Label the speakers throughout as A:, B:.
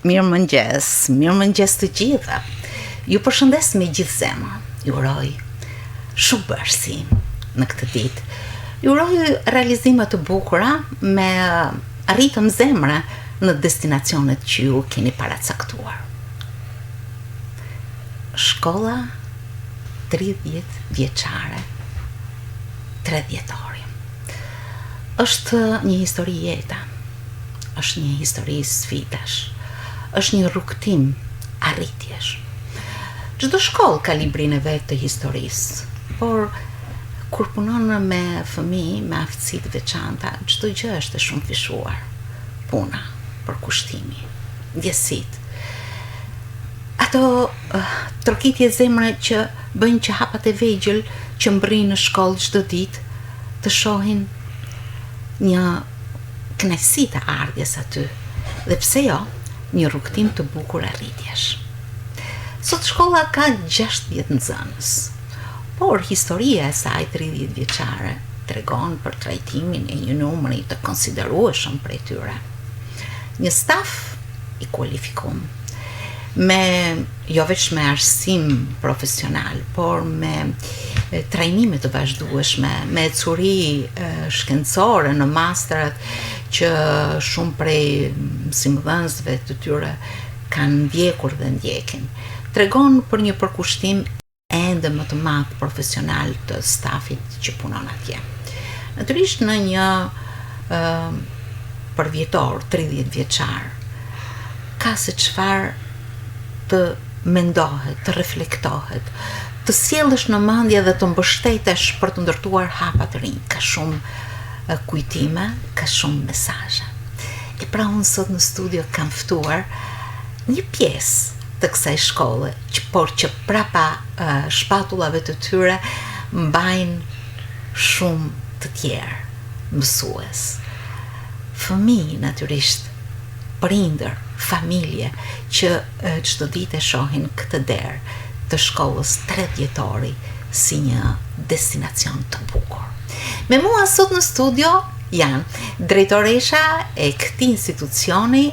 A: Mirëmëngjes të gjitha. Ju përshëndes me gjithë zemër. Ju uroj shumë bërësi në këtë ditë. Ju uroj realizime të bukura me arritëm zemre në destinacionet që ju keni paracaktuar. Shkolla 30 vjeçare, 3 dhjetori. Është një histori jeta, është një histori sfidash, është një rrugtim arritjesh. Çdo shkollë ka librin e vet të historisë, por kur punon me fëmijë me aftësi të veçanta, çdo gjë është e shumë fishuar. Puna, përkushtimi, ndjesitë. Ato trokitje zemre që bëjnë që hapat e vegjël që mbërrin në shkollë çdo ditë të shohin një kënaqësi të ardhjes aty. Dhe pse jo, një rrugtim të bukur arritjesh. Sot shkolla ka 60 nxënës, por historia e saj 30 vjeçare tregon për trajtimin e një numri të konsiderueshëm prej tyre. Një staf i kualifikuar, me jo vetëm me arsim profesional, por me trajnime të vazhdueshme, me ecuri shkencore në masterat që shumë prej mësimdhënësve të tyre kanë ndjekur dhe ndjekin. Tregon për një përkushtim ende më të madh profesional të stafit që punon atje. Natyrisht në një përvjetor 30 vjeçar ka se çfarë të mendohet, të reflektohet, të sjellësh në mendje dhe të mbështetesh për të ndërtuar hapa të rinj. Ka shumë kujtime, ka shumë mesazhe. E pra unë sot në studio kam ftuar një pjesë të kësaj shkolle, por që prapa shpatullave të tyre mbajnë shumë të tjerë mësues. Fëmijë natyrisht, prindër, familje që çdo ditë e shohin këtë derë të shkollës 3 dhjetori si një destinacion të bukur. Me mua sot në studio janë drejtoresha e këtij institucioni,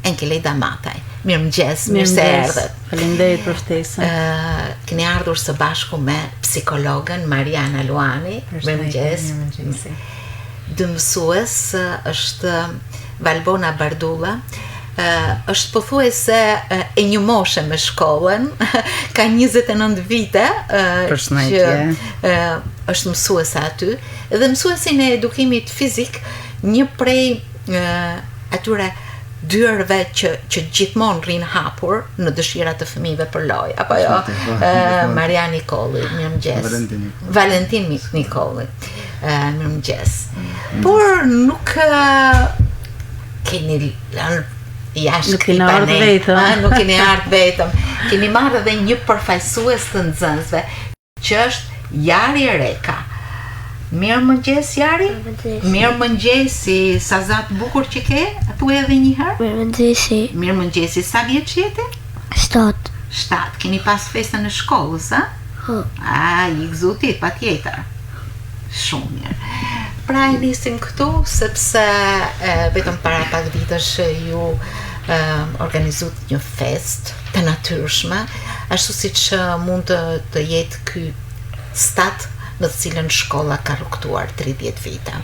A: Enkeleda Mataj. Mirëmëngjes, mirë se erdhët.
B: Faleminderit për ftesën.
A: Keni ardhur së bashku me psikologën Mariana Luani. Mirëmëngjes. Dy mësues është Valbona Bardulla, është pothuajse e një moshe me shkollën, ka 29 vite që është mësuese aty, dhe mësuesin e edukimit fizik, një prej atyre dyerve që gjithmonë rrinë hapur në dëshirat të fëmijëve për lojë, apo jo? Marian Nikolli, mirëmëngjes. Valentin Nikolli, mirëmëngjes. Por nuk keni jashtë
B: nuk keni ardhur vetëm.
A: Nuk keni ardhur vetëm. Keni marrë edhe një përfaqësues të nxënësve, që është Jari Reka. Mirëmëngjes Jari. Mirëmëngjesi, sa zat bukur që ke? Thuaj edhe një herë.
C: Mirëmëngjesi.
A: Mirëmëngjesi, sa vjeç jete?
C: 7.
A: 7. Keni pas festën e shkollës, a? I gëzutit, patjetër. Shumë mirë. Pra e nisim këtu sepse vetëm para pak ditësh ju organizuat një fest të natyrshme, ashtu siç mund të jetë ky stat në të cilën shkolla ka rrugtuar 30 vite.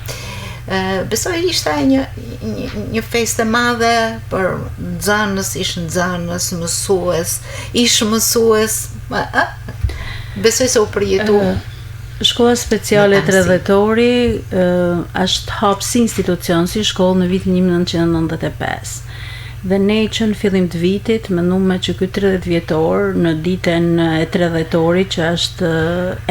A: Besoj ishte një festë e madhe për nxënës, ish nxënës, mësues, ish mësues. Besoj se u përjetu.
B: Shkolla speciale 3 dhjetori është hap si institucion, si shkollë në vitin 1995. Dhe ne që në fillim të vitit menduam që ky 30 vjetor në ditën e 3 dhjetorit, që është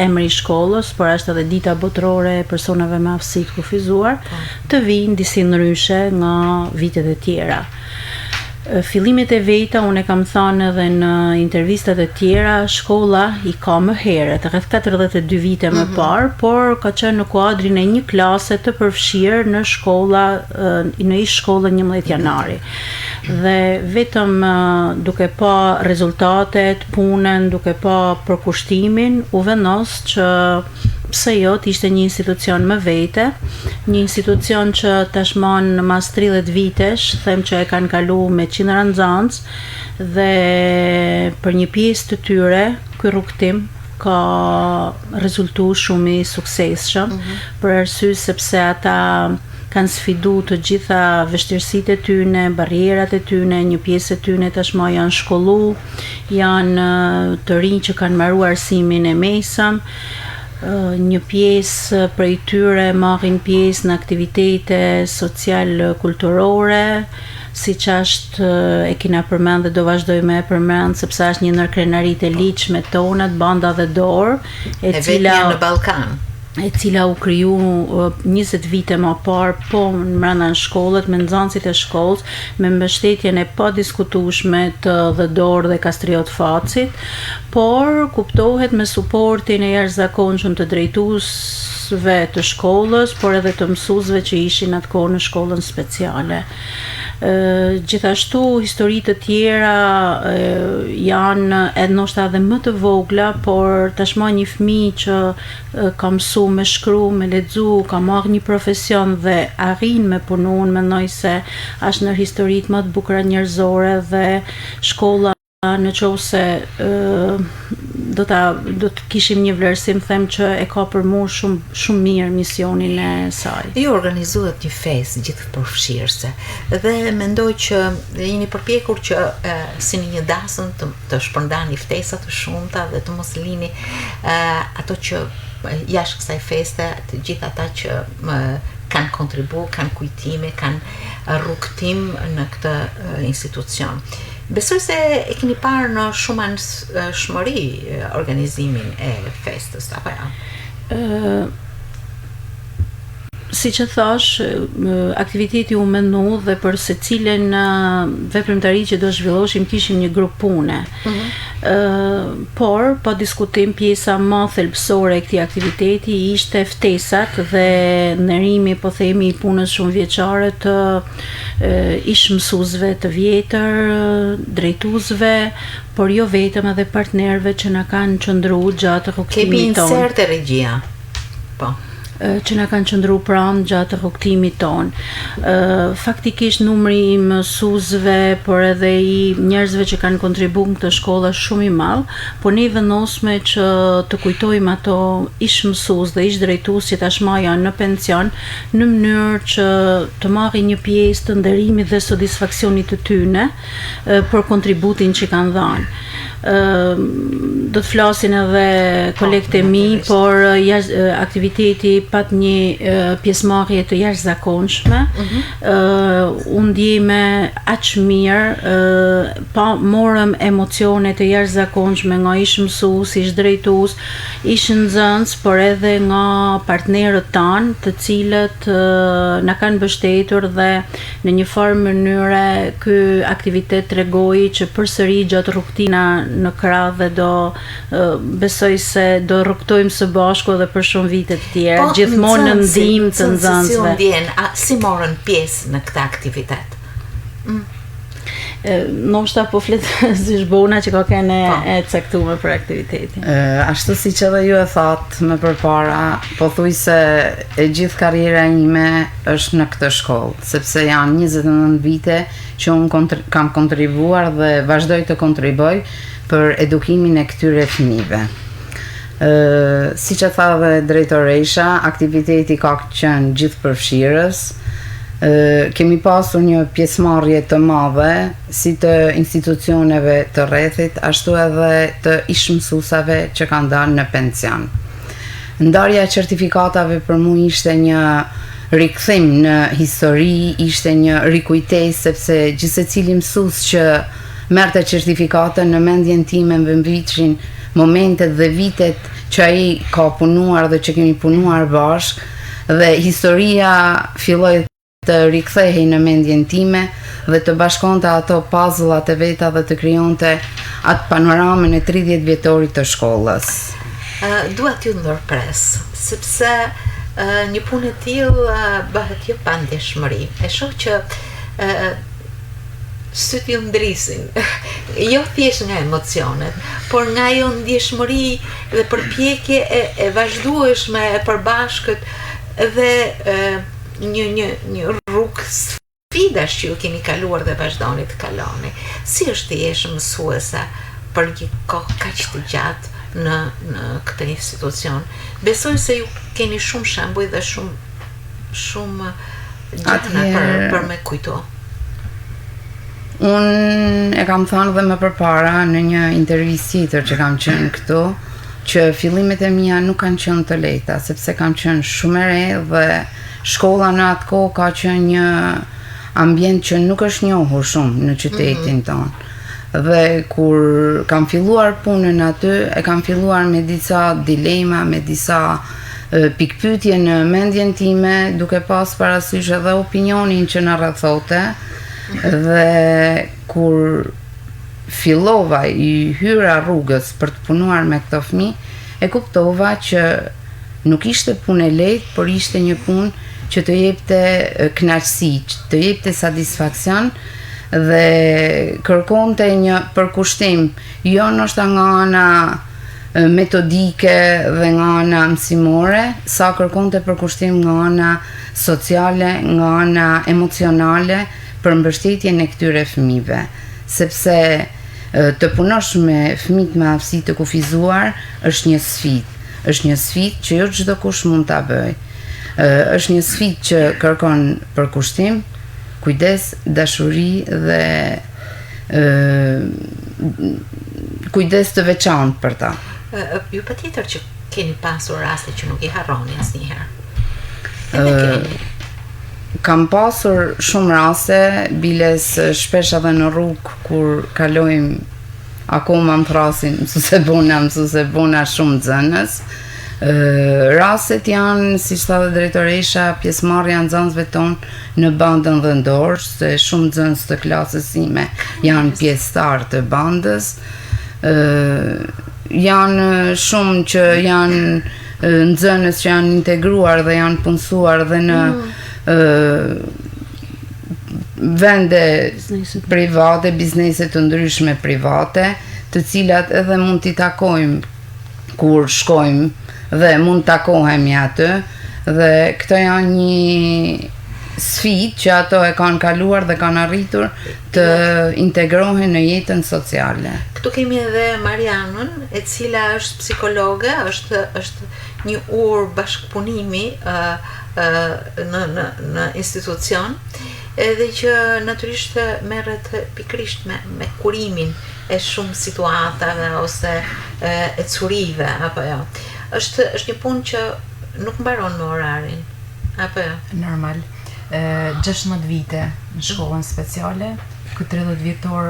B: emri i shkollës, por është edhe dita botërore e personave me aftësi të kufizuar, të vinë disi ndryshe nga vitet e tjera. Fillimet e veta, unë e kam thënë edhe në intervistat e tjera, shkolla i ka më herët, rreth 42 vite më parë, por ka qenë në kuadrin e një klase të përfshirë në ish shkollën 11 janari. Dhe vetëm duke pa rezultatet, punën, duke pa përkushtimin, u vendos që pse jo, ishte një institucion më vete, një institucion që tashmon mas 30 vitesh, them që e kanë kalu me qindra nxancë dhe për një pjesë të tyre, ky rrugtim ka rezultu shumë i suksesshëm, për arsye sepse ata kanë sfidu të gjitha vështirësitë e tyne, barrierat e tyne, një pjesë e tyne tashmë janë shkollu, janë të rinj që kanë mbaruar arsimin e mesëm, një pjesë prej tyre marrin pjesë në aktivitete social-kulturore, siç është e kena përmend dhe do vazhdoj me e përmend sepse është një ndër krenaritë e ligjshme tona, Banda dhe Dorë,
A: e cila në Ballkan,
B: e cila u kriju 20 vite më parë, po brenda shkollët, me nxënësit e shkollës, me mbështetjen e padiskutueshme të The Dorë dhe Kastriot Facit, por kuptohet me suportin e jashtëzakonshëm të drejtuesve të shkollës, por edhe të mësuesve që ishin atkohë në shkollën speciale. Gjithashtu histori të tjera janë edhe ndoshta edhe më të vogla, por tashmë një fëmijë që ka mësu me shkru, me lexu, ka marrë një profesion dhe arrin me punun, mendoj se është në historitë më të bukura njerëzore dhe shkolla në qovë se do të kishim një vlerësim, them që e ka për mu shumë mirë misionin e saj.
A: Ju organizuat një festë gjithë përfshirëse dhe mendoj që jeni përpjekur që si një dasëm të shpërndani ftesa të shumta dhe të mos lini ato që jashtë kësaj feste, të gjithë ata që kanë kontribu, kanë kujtime, kanë rrugtim në këtë institucion. Besoj se e keni parë në shumë anëshmëri organizimin e festës, apo ja?
B: Si që thash, aktiviteti u mendu dhe për secilën veprimtari që do zhvilloshim kishim një grup pune. Por, pa diskutim, pjesa më thelbësore e këtij aktiviteti ishte ftesat dhe ndërrimi, po themi, i punës shumë vjeçare të ish mësuesve të vjetër, drejtuesve, por jo vetëm edhe partnerëve që na kanë qëndruar gjatë rrugtimit tonë.
A: Kemi inserte regjia. Po.
B: Që na kanë qëndruar pranë gjatë rrugtimit ton. Faktikisht numri i mësuesve, por edhe i njerëzve që kanë kontribuar në këtë shkollë është shumë i madh, por ne vendosme që të kujtojmë ato ish mësues dhe ish drejtues që tashmë janë në pension, në mënyrë që të marrin një pjesë të nderimit dhe satisfaksionit të tyre për kontributin që kanë dhënë. Do të flasin edhe kolegët e mi, por aktiviteti pat një pjesëmarrje të jashtëzakonshme. U ndjeme aq mirë, pa morëm emocione të jashtëzakonshme nga ish mësues, ish drejtues, ish nxënës, por edhe nga partnerët tanë, të cilët na kanë mbështetur dhe në një farë mënyre ky aktivitet tregoi që përsëri gjatë rrugtina në krah dhe do besoj se do rrugtojmë së bashku edhe për shumë vite të tjera, gjithmonë në ndihmë të nxënësve.
A: Si morën pjesë në këtë aktivitet?
B: Ndoshta po flet si zhbona që ka kanë e caktuar për aktivitetin.
C: Ashtu siç edhe ju e thatë më përpara, pothuajse e gjithë karriera ime është në këtë shkollë, sepse janë 29 vite që unë kam kontribuar dhe vazhdoj të kontribuoj për edukimin e këtyre fëmijëve. Siç e tha dhe drejtoresha, aktiviteti ka qenë gjithëpërfshirës. Kemi pasur një pjesëmarrje të madhe si të institucioneve të rrethit, ashtu edhe të ish mësuesave që kanë dalë në pension. Ndarja e certifikatave për mua ishte një rikthim në histori, ishte një rikujtesë, sepse gjithsecili mësues që merrte certifikatën në mendjen time mbështeteshin momentet dhe vitet që ai ka punuar dhe që kemi punuar bashkë dhe historia filloi të rikthehej në mendjen time dhe të bashkonte ato puzzle-at e veta dhe të krijonte atë panoramën e 30 vjetorit të shkollës.
A: Dua t'ju ndërpres, sepse një punë e tillë bëhet jo pa ndjeshmëri. E shoh që syt ju ndrisin. jo thjesht nga emocionet, por nga ajo ndjeshmëri dhe përpjekje e vazhdueshme e përbashkët dhe një rrugë sfidash që ju keni kaluar dhe vazhdoni të kaloni. Si është të jesh mësuese për një kohë kaq të gjatë në këtë institucion? Besoj se ju keni shumë shembuj dhe shumë gjëra për me kujto.
C: Unë e kam thënë dhe më përpara në një intervistë tjetër që kam qenë këtu, që fillimet e mia nuk kanë qenë të lehta, sepse kam qenë shumë e re dhe shkolla në atë kohë ka qenë një ambient që nuk është njohur shumë në qytetin tonë. Dhe kur kam filluar punën aty, e kam filluar me disa dilema, me disa pikpyetje në mendjen time, duke pas parasysh edhe opinionin që na rrethote. Dhe kur fillova i hyra rrugës për të punuar me këto fëmijë, e kuptova që nuk ishte punë e lehtë, por ishte një punë që të jepte kënaqësi, të jepte satisfaksion dhe kërkonte një përkushtim, jo ndoshta nga ana metodike dhe nga ana mësimore, sa kërkonte përkushtim nga ana sociale, nga ana emocionale, për mbështetjen e këtyre fëmijëve, sepse të punosh me fëmijë me aftësi të kufizuar është një sfidë që jo çdo kush mund ta bëjë. Është një sfidë që kërkon përkushtim, kujdes, dashuri dhe kujdes të veçantë për ta.
A: Ju patjetër që keni pasur raste që nuk i harroni asnjëherë.
C: Kam pasur shumë raste, biles shpesh edhe në rrugë kur kalojmë, akoma më thrasin mësuse bona shumë nxënës. Rastet janë, si thënë drejtoresha, pjesëmarrja e nxënësve tonë në bandën vendor, se shumë nxënës të klasës time janë pjesëtar të bandës. Janë shumë që janë nxënës që janë integruar dhe janë punësuar dhe në vende private, biznese të ndryshme private, të cilat edhe mund t'i takojmë kur shkojmë dhe mund takohemi aty, dhe këto janë një sfidë që ato e kanë kaluar dhe kanë arritur të integrohen në jetën sociale.
A: Këtu kemi edhe Marianën, e cila është psikologe, është një urë bashkëpunimi në institucion, edhe që natyrisht merret pikrisht me kurimin e shumë situatave ose e curive, apo jo. Është një punë që nuk mbaron me orarin, apo jo?
D: Normal. 16 vite në shkollën speciale, këtë 30 vjetor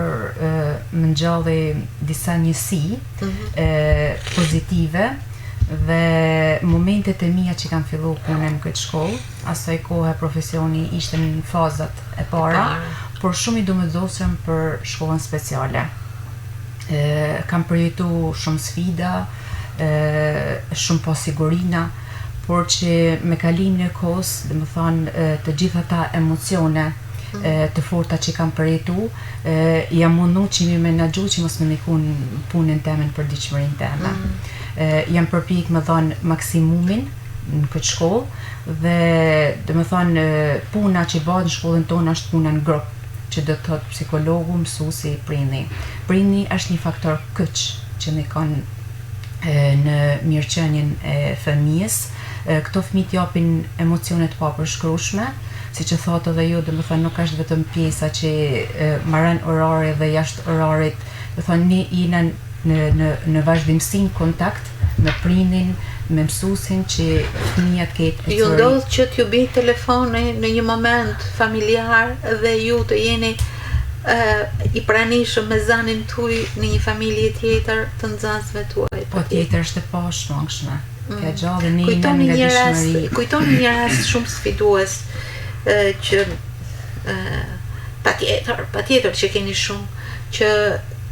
D: më ngjalli disa njësi pozitive, dhe momentet e mia që kam fillu punën në këtë shkollë, asaj kohë profesioni ishte në fazat e para, por shumë i domosdoshëm për shkollën speciale. Kam përjetu shumë sfida, shumë pasigurina, por që me kalimin e kohës, domethënë të gjitha ata emocione të forta që kam përjetu, jam mundu që mi menaxhu që mos më nikun punën temen për diqëmërin teme. Jam përpik me thonë maksimumin në këtë shkollë dhe dhe me thonë puna që bëhet në shkollën tonë është puna në grup, që do të thotë psikologu, mësuesi, prindi. Prindi është një faktor kyç që më kanë në mirëqenien e fëmijës. Këto fëmijë japin emocione të papërshkrueshme, siç e thotë edhe ju, domethënë nuk është vetëm pjesa që marrën orare dhe jashtë orarit, do thonë ne jena në vazhdimsin kontakt me prindin, me mësuesin që fëmijët ketë.
A: Ju ndodh që t'ju bëj telefoni në një moment familjar dhe ju të jeni i pranishëm me zanin tuaj në një familje tjetër të nxënësve tuaj?
D: Po tjetër është e pashmangshme. Ka gjallë në
A: Kujtoni një rast shumë sfidues që patjetër që keni shumë që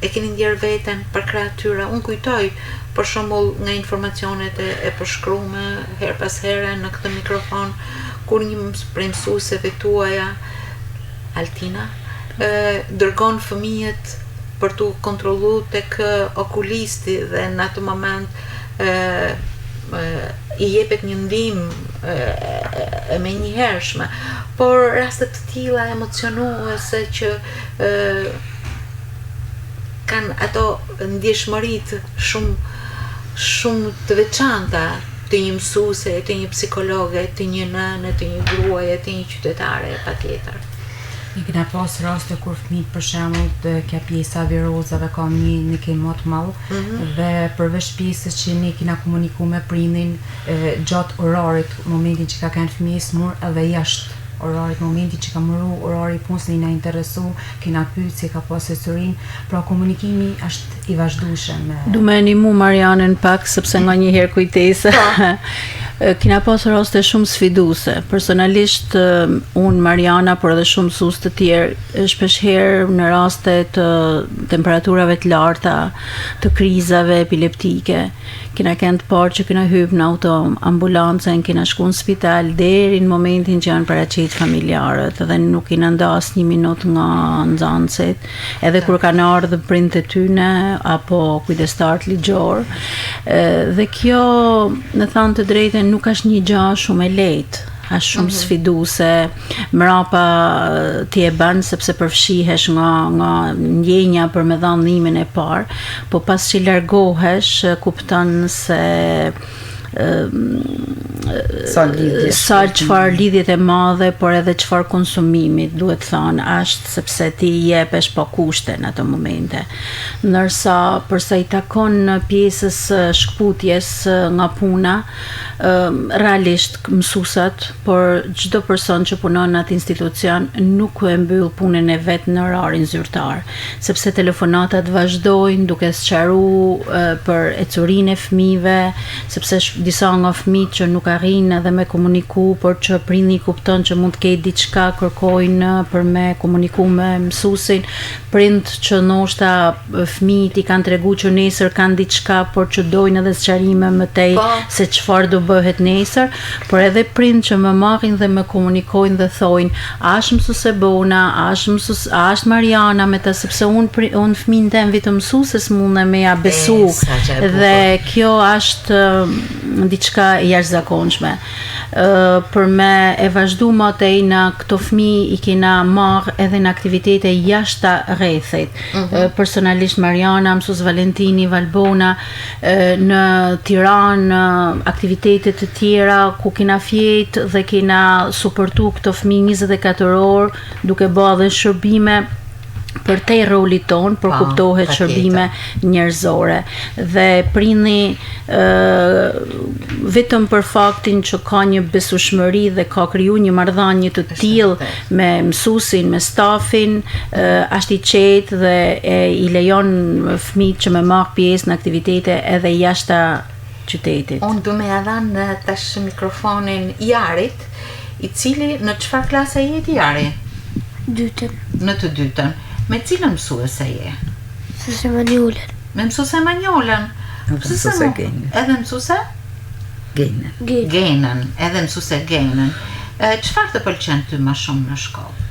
A: e keni ndjer veten për krah tyre. Unë kujtoj për shembull nga informacionet e përshkruame her pas here në këtë mikrofon, kur një prej mësueseve tuaja, Altina, dërgon fëmijët për tu kontrollu tek okulisti dhe në atë moment I jepet një ndihmë e menjëhershme, por raste të tilla emocionuese që kanë ato ndjeshmëritë shumë të veçanta të një mësuese, të një psikologe, të një nëne, të një gruaje, të një qytetare patjetër.
D: Ne kena pas raste kur fëmijët për shembull të ka pjesa virozave ka një kemë më të madh dhe përveç pjesës që ne kena komunikuar me prindin gjatë orarit, momentin që ka kanë fëmijë smur edhe jashtë orarit, momentin që ka mëru orari punës ne na interesu, kena pyet se ka pas historinë, pra komunikimi është I vazhdueshëm.
B: Du me animu Marianën pak, sepse nga një herë kujtese. Kina pas raste shumë sfiduse. Personalisht, unë, Mariana, por edhe shumë mësues të tjerë, shpeshherë në raste të temperaturave të larta, të krizave epileptike, kina kënd parë që kina hyp në autoambulancën, kina shku në spital deri në momentin që janë paraqit familjarët, dhe nuk kina ndas një minut nga nxënësit, edhe kur kanë ardhur prindët e tyne apo kujdestarët ligjor. Dhe kjo, në thënë të drejtën, nuk është një gjë shumë e lehtë, është shumë sfiduese, mrapa ti e bën sepse përfshihesh nga ndjenja për me dhënë ndihmën e parë, po pas që largohesh kupton se sa çfarë lidhjet e madhe, por edhe çfarë konsumimit duhet thënë është sepse ti jepesh pa kushte në ato momente. Ndërsa përsa I takon pjesës shkputjes nga puna, realisht mësuesat, por çdo person që punon në atë institucion nuk e mbyll punën e vet në orarin zyrtar, sepse telefonatat vazhdojnë duke sqaruar për ecurinë e fëmijëve, sepse disa nga fëmijët që nuk arrin edhe me komuniku, por që prindi kupton që mund të ketë diçka, kërkojnë për me komuniku me mësuesin, prind që ndoshta fëmijët I kanë tregu që nesër kanë diçka, por që dojnë edhe sqarime më tej se çfarë do bëhet nesër, por edhe prind që më marrin dhe më komunikojnë dhe thojnë, a është mësuese Bona, a është Mariana me ta, sepse unë fëmijën tem vetëm mësueses mundem me ja besu, dhe kjo është diçka e jashtëzakonshme. Për me e vazhdu më tej në këto fëmijë I kena marrë edhe në aktivitete jashtë rrethit. Personalisht Mariana, mësues Valentini, Valbona, në Tiranë, aktivitete të tjera ku kena fjet dhe kena suportu këto fëmijë 24 orë duke bërë edhe shërbime për te rolit ton, për kuptohet shërbime njerëzore. Dhe prindi vetëm për faktin që ka një besueshmëri dhe ka kriju një marrëdhënie të tillë me mësuesin, me stafin, është I qetë dhe I lejon fëmijët që me marr pjesë në aktivitete edhe jashtë qytetit.
A: Unë du me dhënë tash mikrofonin Jarit, I cili në çfarë klase je ti Jari?
E: Dytën.
A: Në të dytën. Me cilën mësuese je?
E: Mësuese Manjolën.
A: Me mësuese Manjolën?
C: Mësuese Genën.
A: Edhe mësuese? Genën, edhe mësuese Genën. Çfarë të pëlqen ty më shumë në shkollë?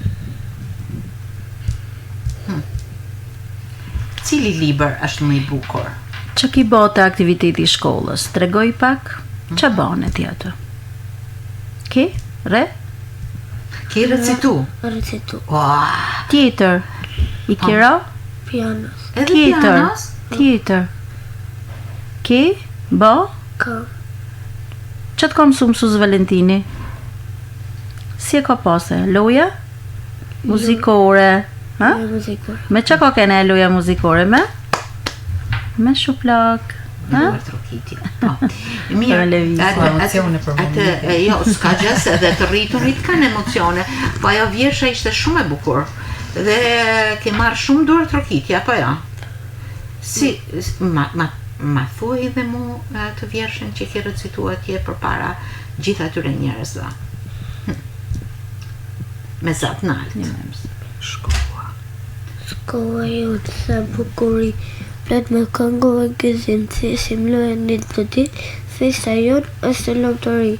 A: Cili libër është më I bukur?
B: Që ki bote aktiviteti I shkollës? Tregoj pak? Që bane ti atë? Ki? Re?
A: Ki recitu?
E: Recitu.
B: Tjetër? I kira?
E: Pianos.
A: Edhe pianos?
B: Tjetër. Ki? Ba?
E: Ka.
B: Që të ka mësues Valentini? Si e ka pase? Loja? Muzikore?
E: Muzikore.
B: Me që ka kene loja muzikore me? Me shuplak.
A: Duar trokitje. Mirë, jo, s'ka gjës edhe të rriturit kanë emocione, po ajo vjersha ishte shumë e bukur dhe ke marrë shumë duar trokitje, apo jo? Si, ma thuaj dhe mu të vjershen që ke recitua atje përpara gjitha atyre njerëzve. Me zat nalt.
E: Shkolla jote sa bukuri, plot me këngove gëzimci, si mlojen një të ditë, festa jonë është lotëri.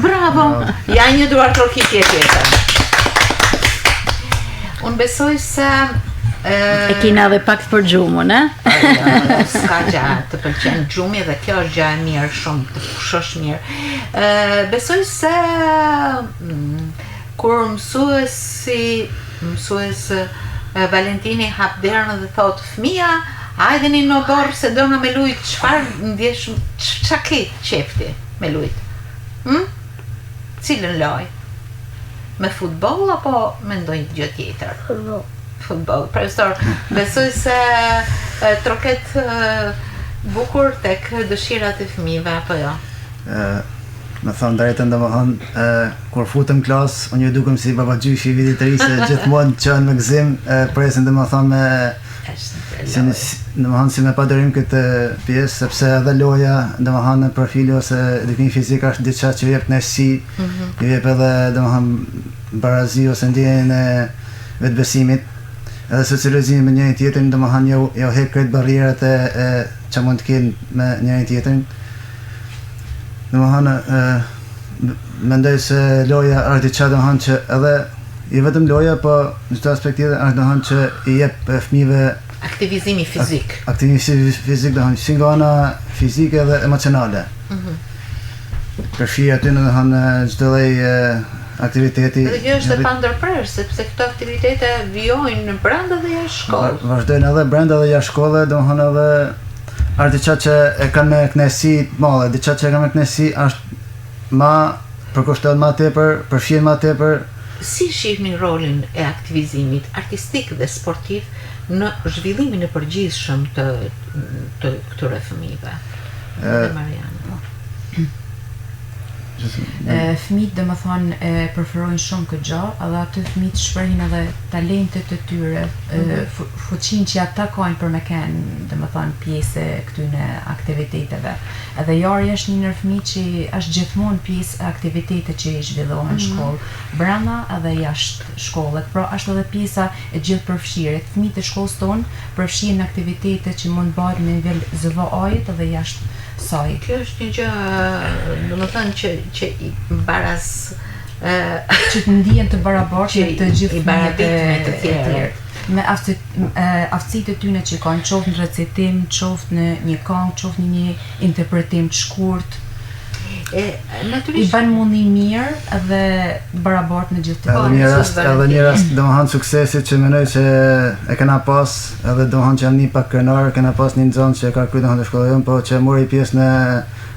A: Bravo! Ja një duar trokitje tjetër. Unë besoj se
B: E kina edhe pak për gjumën,
A: S'ka gjatë të pëlqen gjumi dhe kjo është gjë e mirë, shumë të pushosh mirë. Besoj se kur mësues Valentini hap derën dhe thot fëmija, hajdeni në dorë se dona me lujt, çfarë ndjesh, ç'a ke qefti me lujt? Cilën lojë? Me futboll apo me ndonjë gjë tjetër? Futboll. Profesor, besoj se troket bukur tek dëshirat e fëmijëve apo jo?
F: Me thonë drejtën kur futëm klas, unë ju dukem si babagjyshi i vitit të ri se gjithmonë qënë me gëzim, presin si me padorim këtë pjesë, sepse edhe loja në profili ose edukimi fizik është diçka që jep nësi, ju jep edhe barazi ose ndjenjën e vetbesimit, edhe socializimi me njëri tjetrin, jo hek këtë barrierat e që mund të kenë me njëri tjetrin. Mendoj se loja është diçka që edhe i vetëm loja, po në çdo aspekt tjetër është që i jep fëmijëve
A: aktivizimi fizik.
F: Aktivizimi fizik si nga ana fizike dhe emocionale. Përfshi aty çdo lloj aktiviteti.
A: Dhe kjo është e pandërprerë, sepse këto aktivitete vijojnë brenda dhe jashtë shkollës.
F: Vazhdojnë edhe brenda dhe jashtë shkollës, domethënë edhe është diçka që e kanë me kënaqësi të madhe, diçka që e kanë me kënaqësi është ma përkushtohet ma tepër, përfshihet ma tepër.
A: Si shihni rolin e aktivizimit artistik dhe sportiv në zhvillimin e përgjithshëm të këtyre fëmijëve? Mariana.
D: Fëmijët domethënë preferojnë shumë këtë gjë, edhe aty fëmijët shprehin edhe talentet e tyre, fuqinë që ata kanë për me kenë domethënë pjesë këtyre aktiviteteve. Edhe Jari është një ndër fëmijë që është gjithmonë pjesë e aktiviteteve që i zhvillohen në shkollë, brenda edhe jashtë shkollës, pra është edhe pjesa e gjithë përfshirjet. Fëmijët e shkollës tonë përfshihen në aktivitete që mund bëhet në nivel ZVA-jit edhe jashtë saj.
A: Kjo është një gjë, domethënë që i baraz
D: që të ndihen të barabartë të gjithë fëmijët e tjerë. Me aftësitë e tyre që kanë, qoftë në recitim, qoftë në një këngë, qoftë në një interpretim të shkurt. I bën mundi mirë dhe barabartë në gjithë të
F: Edhe një rast domethënë suksesit që mendoj se e kena pas, edhe domethënë që jam një pak krenar, kena pas një nxënës që ka kryer domethënë shkollën, po që mori pjesë në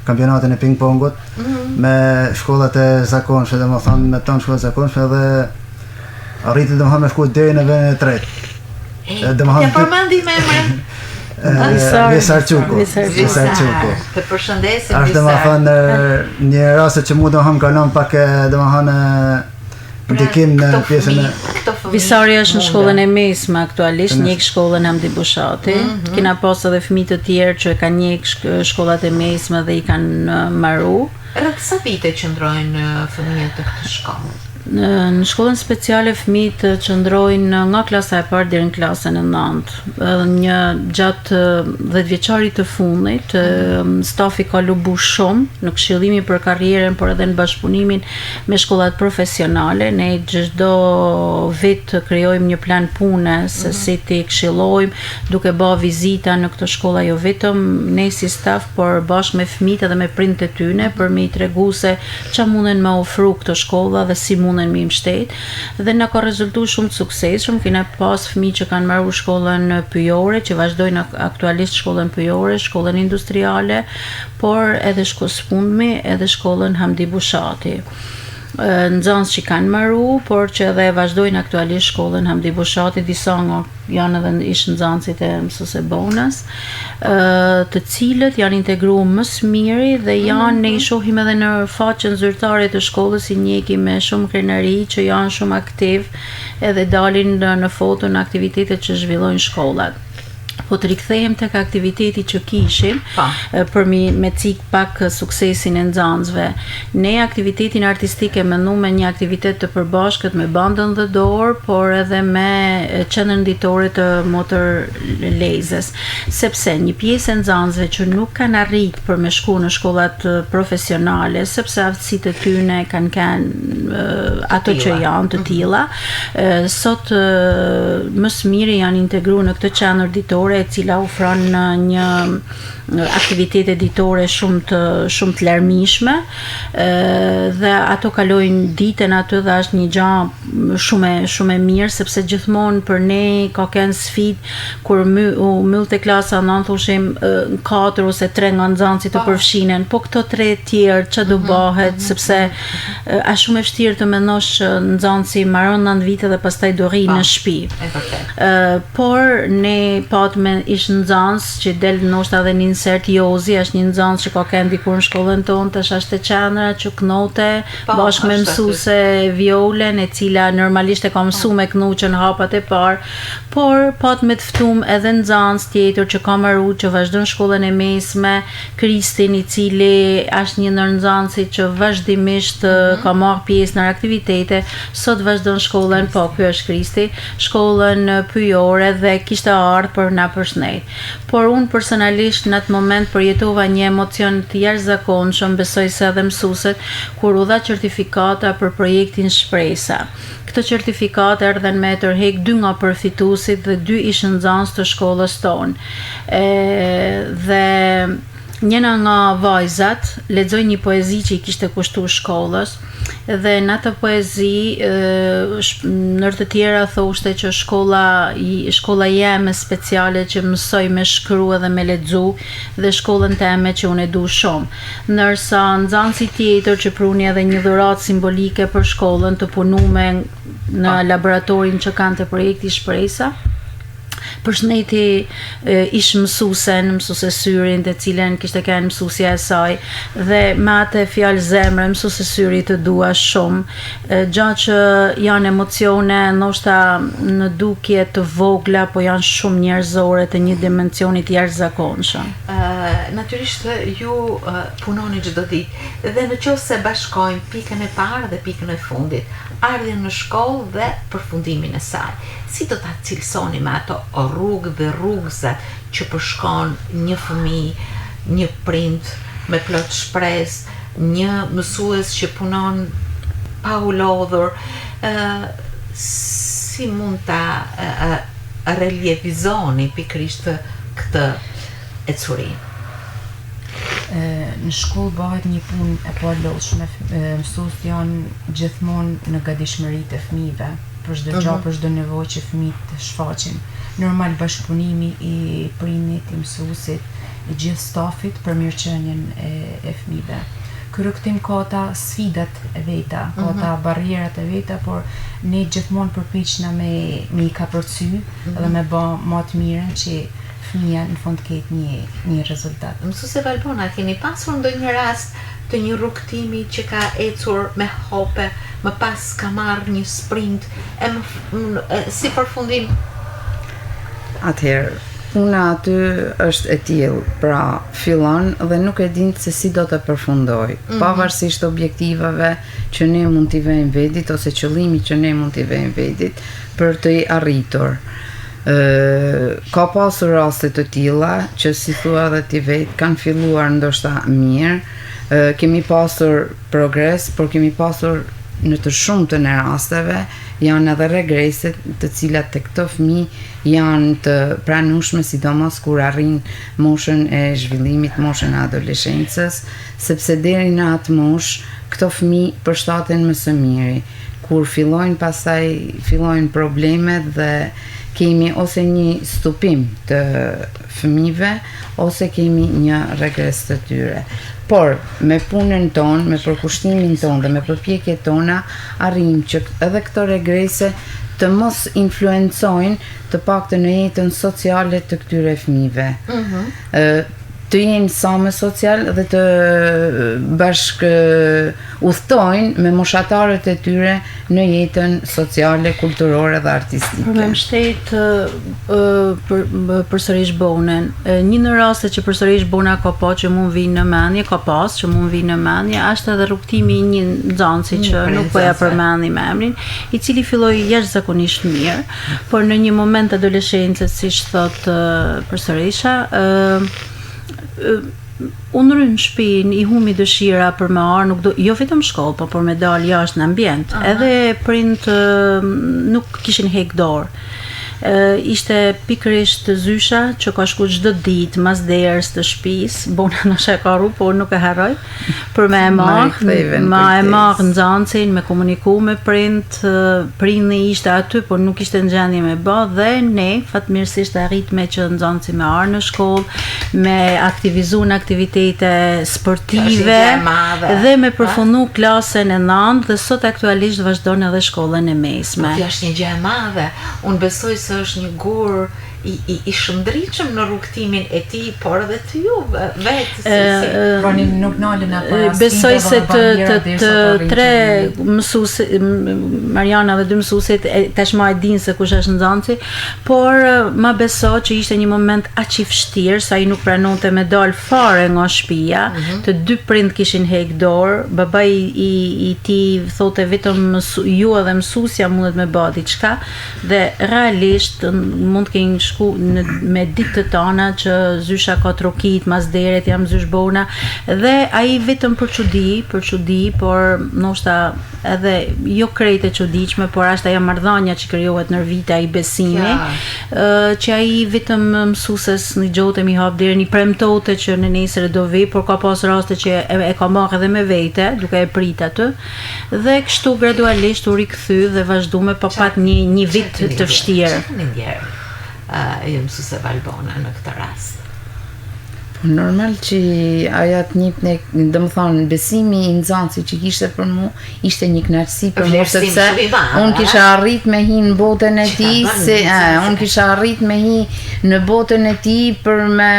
F: kampionatin e ping-pongut me shkollat e zakonshme, domethënë me tonë shkollat e zakonshme dhe arriti domethënë me shku deri në vendin e tretë.
A: Ja përmendi me emrin.
F: Visarçuku.
A: Të përshëndesim Visar.
F: Është domethënë një rast që mu domethënë kalon pak domethënë ndikim në pjesën e
B: Visari është në shkollën e mesme aktualisht, njek shkollën Hamdi Bushati. Kena pas edhe fëmijë të tjerë që kanë njek shkollat e mesme dhe i kanë marru.
A: Rreth sa vite qëndrojnë fëmijët të këtë shkollë?
B: Në shkollën speciale fëmijët qëndrojnë nga klasa e parë deri në klasën e 9. Gjatë 10 vjeçarit të fundit, stafi ka lubu shumë në këshillimin për karrierën, por edhe në bashkëpunimin me shkollat profesionale. Ne çdo vit krijojmë një plan pune se si ti këshillojmë, duke bërë vizita në këtë shkolla, jo vetëm ne si staf, por bashkë me fëmijët edhe me prindët e tyre për me i tregu se çfarë munden me ofru këtë shkolla dhe si munden me im shtet, dhe na ka rezultuar shumë të suksesshëm. Kena pas fëmijë që kanë marrë shkollën pyjore, që vazhdojnë aktualisht shkollën pyjore, shkollën industriale, por edhe së edhe shkollën Hamdi Bushati. Nxënës që kanë marru, por që edhe vazhdojnë aktualisht shkollën Hamdi Bushati, disa nga janë edhe ishë nxënësit e mësuese bonus, të cilët janë integruar më së miri dhe janë, ne i shohim edhe në faqen zyrtare të shkollës, i njeki me shumë krenari që janë shumë aktiv edhe dalin në foto në aktivitetet që zhvillojnë shkollat. Po të rikthehem tek aktiviteti që kishim për me cik pak suksesin e nxënësve. Ne aktivitetin artistik e menduam me një aktivitet të përbashkët me bandën dhe dorë, por edhe me qendrën ditore të motor lezes, sepse një pjesë e nxënësve që nuk kanë arritur për me shku në shkollat profesionale, sepse aftësitë e tyre kanë ato që janë të tilla, sot më së miri janë integruar në këtë qendër ditore e cila ofron një aktivitete ditore shumë të larmishme, dhe ato kalojnë ditën aty dhe është një gjë shumë e mirë, sepse gjithmonë për ne ka qenë sfidë kur u myllte klasa 9 thoshim 4 ose 3 nga nxënësit të përfshinen, po këto 3 tjerë ç'a do bëhet, sepse është shumë e vështirë të mendosh që nxënësi mbaron 9 vite dhe pastaj do rri në shtëpi. Por ne patëm ish nxënës që del ndoshta edhe një insert Jozi, është një nxënës që ka qenë dikur në shkollën tonë, tash është te qendra që knote bashkë me mësuese Violen, e cila normalisht e ka mësuar me kënuqën hapat e parë, por patëm të ftuam edhe nxënës tjetër që ka marrë që vazhdon shkollën e mesme, Kristin, i cili është një ndër nxënësit që vazhdimisht ka marrë pjesë në aktivitete, sot vazhdon shkollën, po ky është Kristi, shkollën pyjore dhe kishte ardhur për na përshëndet. Por unë personalisht në atë moment përjetova një emocion të jashtëzakonshëm, besoj se edhe mësuesit, kur u dha certifikata për projektin Shpresa. Këto certifikate erdhen me tërheq 2 nga përfituesit dhe 2 ishin nxënës të shkollës tonë. Dhe njëna nga vajzat lexoi një poezi që i kishte kushtuar shkollës, dhe në atë poezi ndër të tjera thoshte që shkolla jeme speciale që mësoj me shkru edhe me lexu, dhe shkollën teme që unë e du shumë. Ndërsa nxënësi tjetër që pruni edhe një dhuratë simbolike për shkollën, të punume në laboratorin që kanë të projekti Shpresa. Përshëndeti ish mësuese Syrin, të cilën kishte qenë mësuesja e saj, dhe me atë fjalë zemre mësuese Syri të dua shumë, gjatë që janë emocione ndoshta në dukje të vogla, po janë shumë njerëzore të një dimensioni të jashtëzakonshëm.
A: Natyrisht ju punoni çdo ditë, dhe nëse bashkojmë pikën e parë dhe pikën e fundit, ardhjen në shkollë dhe përfundimin e saj, si do ta cilësoni me ato rrugë dhe rrugëzat që përshkon një fëmijë, një prind me plot shpresë, një mësues që punon pa u lodhur, si mund ta relievizoni pikërisht këtë ecurinë?
D: Në shkollë bëhet një punë e palodhshme, mësuesit janë gjithmonë në gatishmëritë e fëmijëve për çdo gjë, për çdo nevojë që fëmijët shfaqin. Normal bashkëpunimi i prindit, i mësuesit, i gjithë stafit për mirëqenien e fëmijëve. Ky rrugtim ka ata sfidat e veta, ka ata barrierat e veta, por ne gjithmonë përpiqena me i kapërcy dhe me bë më të mirën që fëmija në fund ketë një rezultat.
A: Mësuese Valbona, keni pasur ndonjë rast të një rrugtimi që ka ecur me hope, më pas ka marrë një sprint, si përfundim?
C: Atëherë, puna aty është e tillë, pra fillon dhe nuk e din se si do të përfundoj, pavarësisht objektivave që ne mund t'i vëjmë vetit ose qëllimi që ne mund t'i vëjmë vetit për të i arritur. Ka pasur raste të tilla që si thua dhe ti vet kanë filluar ndoshta mirë, kemi pasur progres, por kemi pasur në të shumtën e rasteve janë edhe regreset të cilat tek këto fëmijë janë të pranueshme, sidomos kur arrin moshën e zhvillimit, moshën e adoleshencës, sepse deri në atë moshë këto fëmijë përshtaten më së miri. Kur fillojnë problemet dhe kemi ose një stupim të fëmijëve ose kemi një regres të tyre. Por me punën tonë, me përkushtimin tonë dhe me përpjekjet tona arrim që edhe këto regrese të mos influencojnë të paktën në jetën sociale të këtyre fëmijëve. të jenë sa më social dhe të bashkë udhtojnë me moshatarët e tyre në jetën sociale, kulturore dhe artistike.
B: Për me mbështet përsërish Bonën. Një në raste që përsërish Bona ka pa që mund vinë në mendje, është edhe rrugtimi i një nxënësi që nuk po ja përmendi me emrin, i cili filloi jashtëzakonisht mirë, por në një moment adoleshencës, siç thot përsërisha, unë rrynë shpinë, i humi dëshira për me arë, jo vetëm shkollë, po për me dalë jashtë në ambient. Edhe prind nuk kishin hek dorë. Ishte pikërisht Zysha që ka shku çdo ditë mas derës të shtëpisë, Bona nëse ka rru, por nuk e harroj, për me e marrë nxënësin, me komuniku me prindi ishte aty, por nuk ishte në gjendje me bë, dhe ne fatmirësisht arritme që nxënësi me arë në shkollë, me aktivizu në aktivitete sportive dhe me përfundu klasën e 9 dhe sot aktualisht vazhdon edhe shkollën e mesme.
A: Kjo është një gjë e madhe. Unë besoj se është një gur i shëndritshëm në rrugtimin e tij, por edhe të juve vetë.
D: Nuk nalën apo
B: besoj se të tre mësuese, Mariana dhe 2 mësuesit tashmë e dinë se kush është nxënësi, por ma beso që ishte një moment aq i vështirë sa ai nuk pranonte me dal fare nga shtëpia. Të 2 prind kishin hek dorë, babai i tij thote vetëm ju edhe mësuesja mundet me bë diçka, dhe realisht mund të kenë shku me ditë të tona që Zysha ka trokit mas deret, jam Zysh Bona, dhe ai vetëm për çudi, por ndoshta edhe jo krejt e çuditshme, por është ajo marrëdhënia që krijohet në vite, ai besimi, që ai vetëm mësueses në gjotëm i hap derën, i premtote që në nesër do vi, por ka pas raste që e ka marrë edhe me vete, duke e prit atë, dhe kështu gradualisht u rikthy dhe vazhdume, pa pat një vit të vështirë.
A: Jo mësuese Valbona në këtë rast.
C: Normal që aja të njëpne, dhe më thonë, besimi i nxënësit që kishte për mu, ishte një kënaqësi për mu, sepse unë kisha arrit me hi në botën e tij, unë kisha arrit me hi në botën e tij për me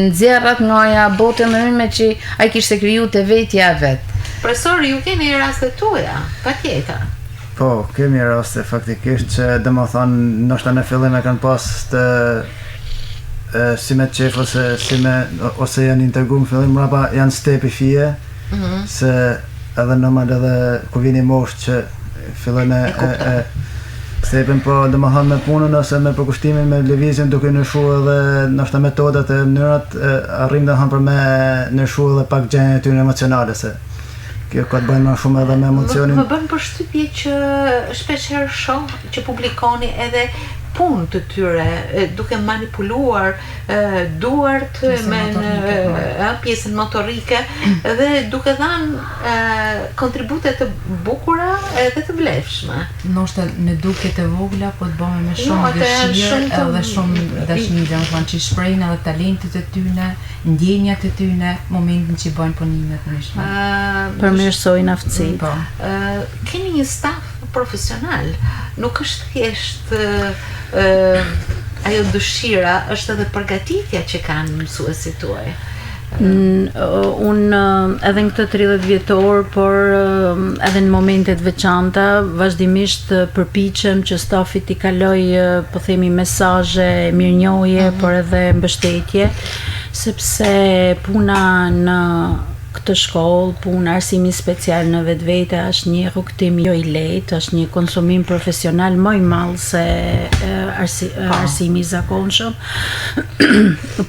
C: nxjerrat nga aja botën e me që ai kishte kriju të vetja vetë.
A: Profesor, ju keni rastet tuaja, patjetër.
F: Po, kemi raste faktikisht që dhe më thonë, nështë në fillim e kanë pas të si me qef ose janë intergu në fillim, mrapa janë stepi fije, se edhe normal edhe ku vini mosh që fillon e stepin, po dhe më thonë me punën ose me përkushtimin, me lëvizjen duke nëshu edhe nështë metodat e mënyrat, arrim dhe thonë për me nëshu edhe pak gjenjë e tyre emocionale, se kjo ka të bëjnë më shumë edhe me emocionin.
A: Më bën përshtypje që shpeshherë shoh që publikoni edhe punë të tyre, duke manipuluar duart me pjesën motorike dhe duke dhënë kontribute të bukura edhe të vlefshme.
D: Ndoshta në duke të vogla, po të bëhen me shumë dëshirë edhe shumë dashni, domethënë që shprehin edhe talentet e tyre, ndjenjat e tyre, momentin që bëjnë punimet në shkollë.
B: Përmirësojnë aftësitë.
A: Keni një staf profesional, nuk është thjesht ajo dëshira, është edhe përgatitja që kanë mësuesit tuaj.
B: Unë edhe në këtë 30 vjetor, por edhe në momentet veçanta, vazhdimisht përpiqem që stafit i kaloj, po themi, mesazhe mirënjohje, por edhe mbështetje, sepse puna në këtë shkollë, punë arsimi special në vetvete është një rrugtim jo i lehtë, është një konsumim profesional më i madh se arsimi i zakonshëm.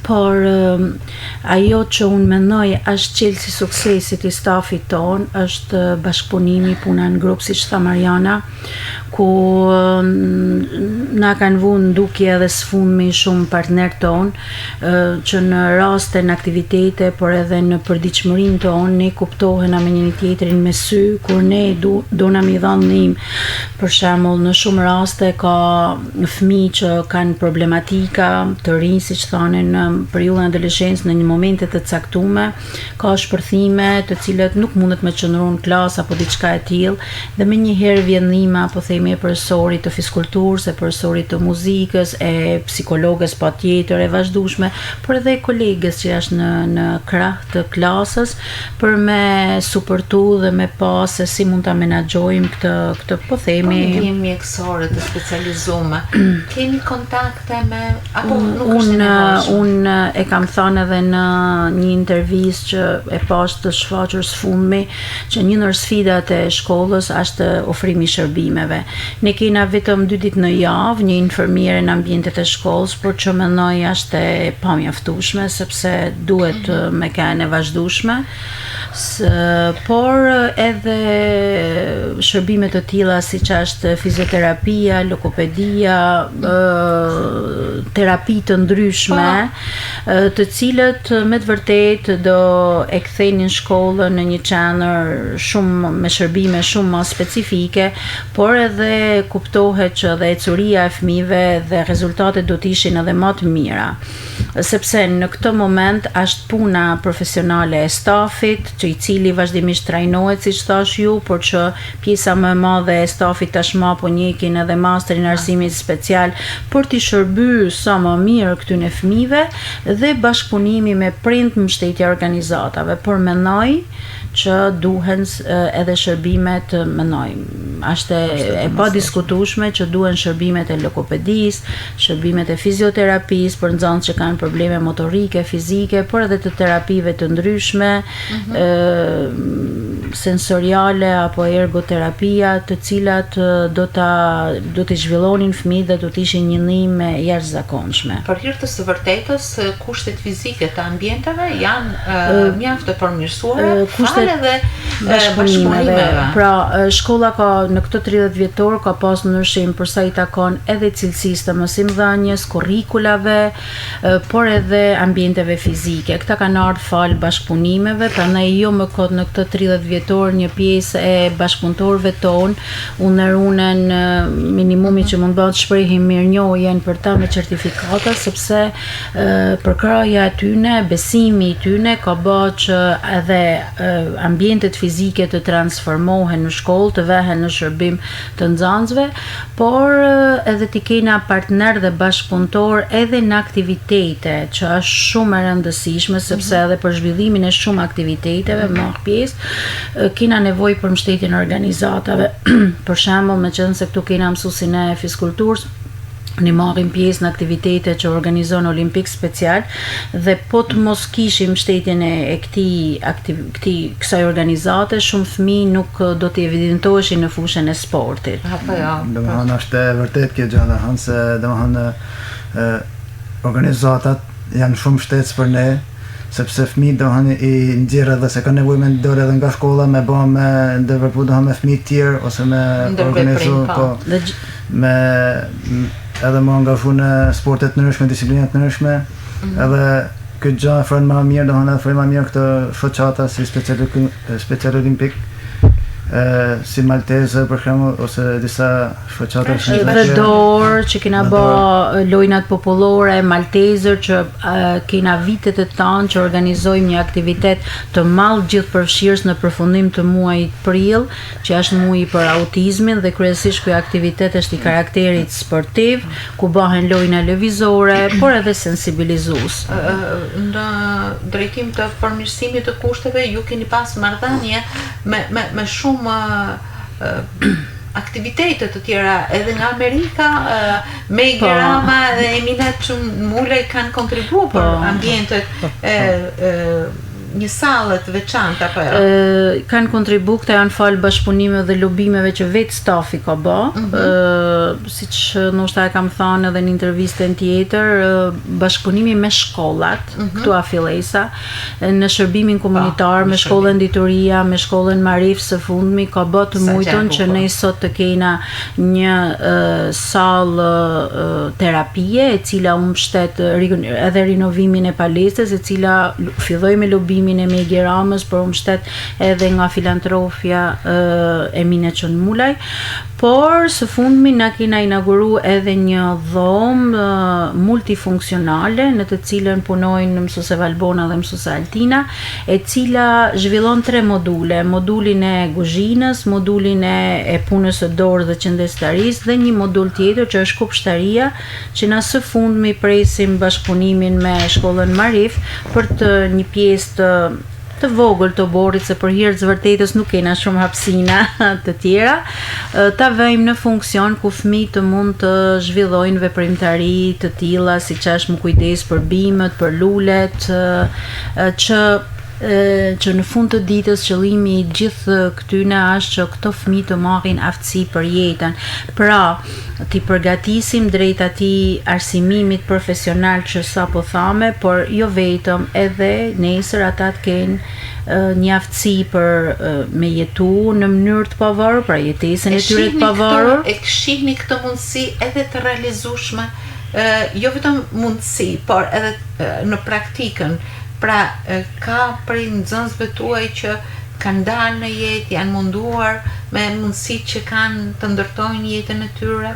B: Por ajo që unë mendoj është çelësi i suksesit i stafit ton është bashkëpunimi, puna në grup, siç tha Mariana, ku na kanë vënë ndukje edhe sfundmi shumë partner ton, që në raste, në aktivitete, por edhe në përditshmërinë tonë, ne kuptohena me njëri tjetrin me sy, kur ne dona mi dhanë ndihmë. Për shembull, në shumë raste ka fëmijë që kanë problematika të rinj, siç thonin, në periudhën e adoleshencës, në një momente të caktuara, ka shpërthime të cilat nuk mundet me qëndruar në klasë apo diçka e tillë, dhe më njëherë vjen ndihma, po themi, e profesorit të fiskulturës, e profesorit të muzikës, e psikologës patjetër, e vazhdueshme, por edhe kolegës që është në krah të klasës, për me supportu dhe me pa se si mund ta menaxhojmë këtë po themi
A: mjekësore të specializuar. Keni kontakte me apo nuk është nevojshëm?
B: Unë e kam thënë edhe në një intervistë që e pash të shfaqur së fundmi, që një ndër sfidat e shkollës është ofrimi i shërbimeve. Ne kena vetëm 2 ditë në javë një infermiere në ambientet e shkollës, por që mendoj është e pamjaftueshme sepse duhet me kanë e vazhdueshme. Por edhe shërbime të tilla siç është fizioterapia, logopedia, terapi të ndryshme, të cilët me të vërtetë do e kthenin shkollën në një qendër shumë me shërbime shumë më specifike, por edhe kuptohet që edhe ecuria e fëmijëve dhe rezultatet do të ishin edhe më të mira. Sepse në këtë moment është puna profesionale e stafit, që i cili vazhdimisht trajnohet, siç thash ju, por që pjesa më e madhe e stafit tashmë po njekin edhe masterin e arsimit special për t'i shërbyer sa më mirë këtyre fëmijëve, dhe bashkëpunimi me prind, mbështetja organizatave, por mendoj që duhen edhe shërbimet, mendoj, është e padiskutueshme që duhen shërbimet e logopedisë, shërbimet e fizioterapisë për nxënës që kanë probleme motorike, fizike, por edhe të terapive të ndryshme, sensoriale apo ergoterapia, të cilat do të zhvillonin fëmijët dhe do të ishin një ndihmë e jashtëzakonshme.
A: Për hir të së vërtetës, kushtet fizike të ambienteve janë mjaft të përmirësuara, fal edhe bashkëpunimeve.
B: Pra, shkolla ka në këtë 30 vjetor ka pas ndryshim për sa i takon edhe cilësisë të mësimdhënies, kurrikulave, por edhe ambienteve fizike. Këta kanë ardhur fal bashkëpunimeve, prandaj jo më kot në këtë 30 vjetor një pjesë e bashkëpunëtorëve tonë u ndërrunen minimumi që mund bëhet shprehim mirënjohjen për ta me certifikata, sepse përkraja e tyne, besimi i tyne ka bërë që edhe ambientet fizike të transformohen në shkollë, të vehen në shërbim të nxënësve, por edhe t'i kena partner dhe bashkëpunëtor edhe në aktivitete, që është shumë e rëndësishme, sepse edhe për zhvillimin e shumë aktiviteteve marr pjesë, kena nevojë për mbështetjen e organizatave. Për shembull, meqense këtu kena mësuesin e fiskulturës, ne marrim pjesë në aktivitete që organizon Olimpik Special, dhe po të mos kishim mbështetjen e kësaj organizate, shumë fëmijë nuk do të evidentoheshin në fushën e sportit.
A: Apo jo.
F: Domethënë është e vërtet kjo gjë, domethënë se organizatat janë shumë mbështetës për ne, sepse fëmijët domethënë i nxjerrë edhe se kanë nevojë me dorë edhe nga shkolla me bë me ndërvepru domethënë me fëmijë të tjerë ose me organizu me edhe më angazhu në sportet të ndryshme, disiplinat të ndryshme, edhe këtë gjë ofron më mirë, domethënë ofron më mirë këtë shoqata si Special Olimpik, si Malteze për shembull, ose disa shoqata
B: dhe dorë që kena bë lojnat popullore, Maltezer që kena vitet e tanë që organizojmë një aktivitet të madh gjithëpërfshirës në përfundim të muajit prill, që është muaji për autizmin, dhe kryesisht ky aktivitet është i karakterit sportiv, ku bëhen lojna lëvizore, por edhe sensibilizues.
A: Në drejtim të përmirësimit të kushteve, ju keni pas marrëdhënie me shumë aktivitete të tjera edhe nga Amerika, Megi Rama dhe Eminet Çumule kanë kontribuar për ambientet një sallë të veçantë apo jo?
B: Kanë kontribu, këta janë fal bashkëpunimeve dhe lobimeve që vetë stafi ka bë, siç ndoshta e kam thënë edhe në intervistën tjetër, bashkëpunimi me shkollat, këtu a fillesa, në shërbimin komunitar, me shkollën Dituria, me shkollën Marif së fundmi, ka bë të mujtën që ne sot të kena një sallë terapie, e cila u mbështet edhe rinovimin e palestrës, e cila filloi me lobim burrimin e Megi Ramës, por u mbështet edhe nga filantropia e Mine Çonmulaj. Por së fundmi na kena inauguru edhe një dhomë multifunksionale në të cilën punojnë mësuese Valbona dhe mësuese Altina, e cila zhvillon 3 module: modulin e kuzhinës, modulin e punës së dorë dhe qendestarisë dhe një modul tjetër që është kupshtaria, që na së fundmi presim bashkëpunimin me shkollën Marif për të një pjesë të vogël të oborrit, se për hir të vërtetës nuk kena shumë hapësina të tjera, ta vëjmë në funksion ku fëmijët të mund të zhvillojnë veprimtari të tilla, siç është më kujdes për bimët, për lulet, që në fund të ditës qëllimi i gjithë këtyne është që këto fëmijë të marrin aftësi për jetën. Pra, t'i përgatisim drejt atij arsimimit profesional që sapo thame, por jo vetëm, edhe nesër ata të kenë një aftësi për me jetu në mënyrë të pavarur, pra jetesën e tyre të pavarur.
A: E këshihni këtë mundësi edhe të realizueshme, jo vetëm mundësi, por edhe në praktikën. Pra, ka prej nxënësve tuaj që kanë dalë në jetë, janë munduar me mundësi që kanë të ndërtojnë jetën e tyre?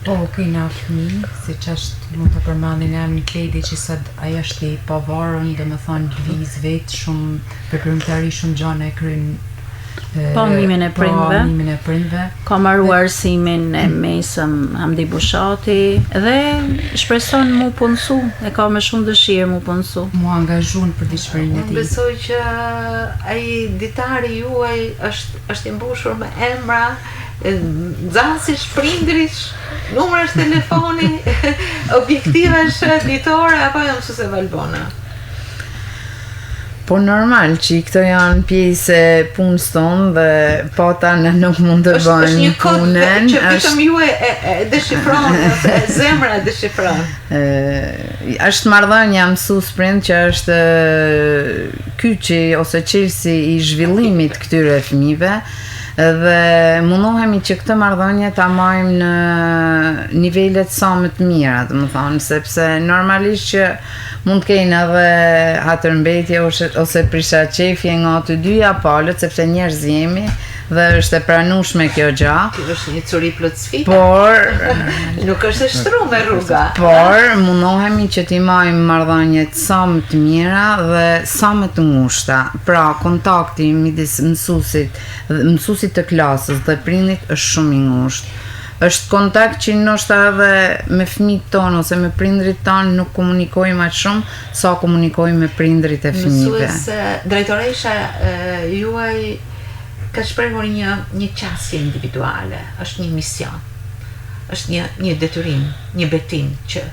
D: Po, kena fëmijë, siç është mund të përmendin emrin Kledi, që sot ajo është i pavarur, domethënë lviz vetë, shumë veprimtari, shumë gjëra e kryen.
B: Panimin e prindve. Ka marrë arsimin e mesëm Hamdi Bushati dhe shpreson mu punësu, e ka me shumë dëshirë mu punësu.
D: Mu angazhuar për diçpërinë e tij.
A: Besoj që ai ditari juaj është i mbushur me emra, nxënësish, prindërish, numrash telefoni, objektivesh ditore apo jo mësuese Valbona.
C: Po normal që këto janë pjesë e punës tonë dhe pata në nuk mund të bëjnë punën.
A: Është një kod që vetëm ju e deshifron, ose zemra deshifron.
C: Është marrëdhënia mësues-prind që është kyçi ose çelësi i zhvillimit këtyre fëmijëve, dhe mundohemi që këtë marrëdhënie ta marrim në nivelet sa më të mira, domethënë, sepse normalisht që mund të kenë edhe hatërmbetje ose prishaqefje nga të dyja palët, sepse njerëz jemi dhe është e pranueshme kjo gjë.
A: Kjo është një curi plot sfida.
C: Por
A: nuk është e shtruar rruga.
C: Por mundohemi që t'i marrim marrëdhëniet sa më të mira dhe sa më të ngushta. Pra, kontakti midis mësuesit të klasës dhe prindit është shumë i ngushtë. Është kontakt që ndoshta edhe me fëmijët tonë ose me prindrit tonë nuk komunikojmë aq shumë sa komunikojmë me prindrit e fëmijëve.
A: Drejtoresha juaj ka shprehur një qasje individuale, është një mision, është një detyrim, një betim që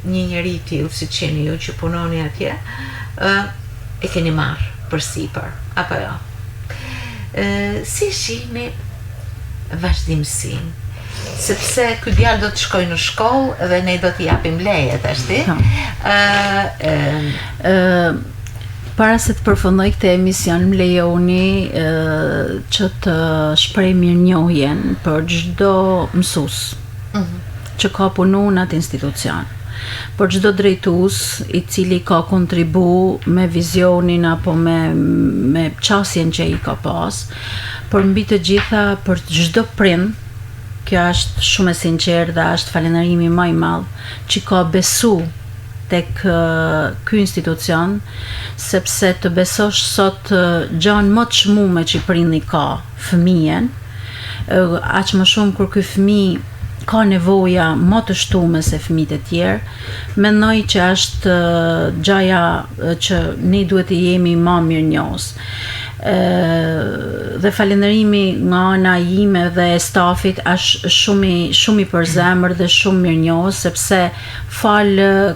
A: një njeri tillë siç jeni ju që punoni atje, e keni marrë përsipër, apo jo? Si shihni vazhdimsinë? Sepse ky djalë do të shkojë në shkollë dhe ne do t'i japim leje tashti.
B: Para se të përfundoj këtë emision, më lejoni që të shpreh mirënjohjen për çdo mësues që ka punu në atë institucion, për çdo drejtues i cili ka kontribu me vizionin apo me qasjen që i ka pas, për mbi të gjitha për çdo prind. Kjo është shumë e sinqertë dhe është falënderimi më i madh që ka besu tek ky institucion, sepse të besosh sot gjën më të çmume që prindi ka fëmijën, aq më shumë kur ky fëmijë ka nevoja më të shtume se fëmijët e tjerë, mendoj që është gjaja që ne duhet të jemi më mirënjohës. Dhe falënderimi nga ana ime dhe e stafit është shumë i përzemër dhe shumë mirënjohës, sepse fal